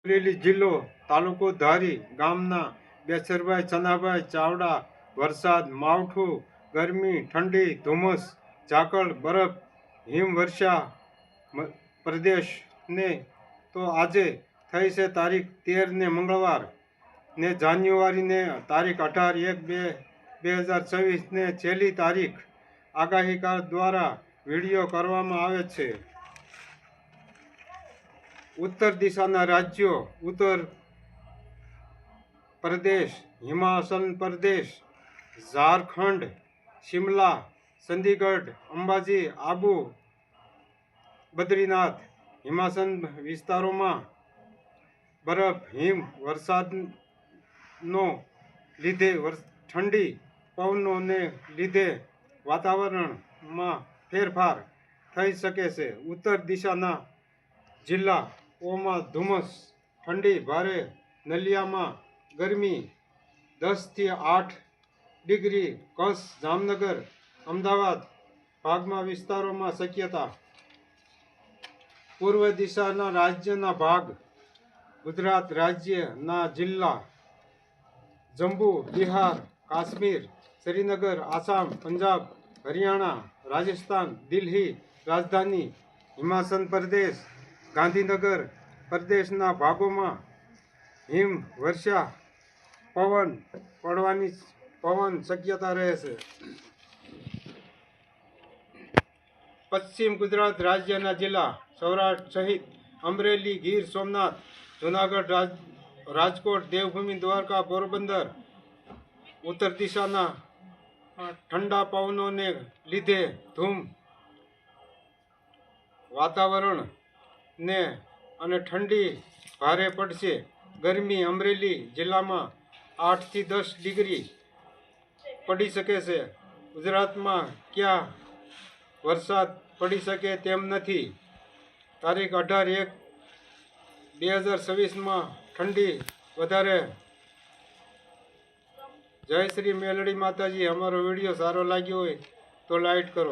અમરેલી જિલ્લો તાલુકો ધારી ગામના બેસરભાઈ ચનાભાઈ ચાવડા વરસાદ માવઠું ગરમી ઠંડી ધુમ્મસ ઝાકળ બરફ હિમવર્ષા પ્રદેશને તો આજે થઈ છે તારીખ 13 ને મંગળવાર ને જાન્યુઆરીને તારીખ 18/1/2024 ને છેલ્લી તારીખ આગાહીકાર દ્વારા વિડીયો કરવામાં આવે છે। ઉત્તર દિશાના રાજ્યો ઉત્તર પ્રદેશ હિમાચલ પ્રદેશ ઝારખંડ શિમલા ચંદીગઢ અંબાજી આબુ બદ્રીનાથ હિમાચલ વિસ્તારોમાં બરફ હિમ વરસાદનો લીધે ઠંડી પવનોને લીધે વાતાવરણમાં ફેરફાર થઈ શકે છે। ઉત્તર દિશાના જિલ્લાઓમાં ધુમ્મસ ઠંડી ભારે નલિયામાં ગરમી 10 થી 8 ડિગ્રી કચ્છ જામનગર અમદાવાદ ભાગમાં વિસ્તારોમાં શક્યતા। પૂર્વ દિશાના રાજ્યના ભાગ ગુજરાત રાજ્યના જિલ્લા જમ્મુ બિહાર કાશ્મીર શ્રીનગર આસામ પંજાબ હરિયાણા રાજસ્થાન દિલ્હી રાજધાની હિમાચલ પ્રદેશ ગાંધીનગર પ્રદેશના ભાગોમાં હિમવર્ષા પવન શક્યતા રહેશે। પશ્ચિમ ગુજરાત રાજ્યના જિલ્લા સૌરાષ્ટ્ર સહિત અમરેલી ગીર સોમનાથ જૂનાગઢ રાજકોટ દેવભૂમિ દ્વારકા પોરબંદર ઉત્તર દિશાના ઠંડા પવનોને લીધે ધૂમ વાતાવરણ ને અને ઠંડી ભારે પડશે। ગરમી અમરેલી જિલ્લામાં 8 થી 10 ડિગ્રી પડી શકે છે। ગુજરાતમાં ક્યાં વરસાદ પડી શકે તેમ નથી। તારીખ 18/1/2024 ઠંડી વધારે। જય શ્રી મેલડી માતાજી। અમારો વિડીયો સારો લાગ્યો હોય તો લાઈક કરો।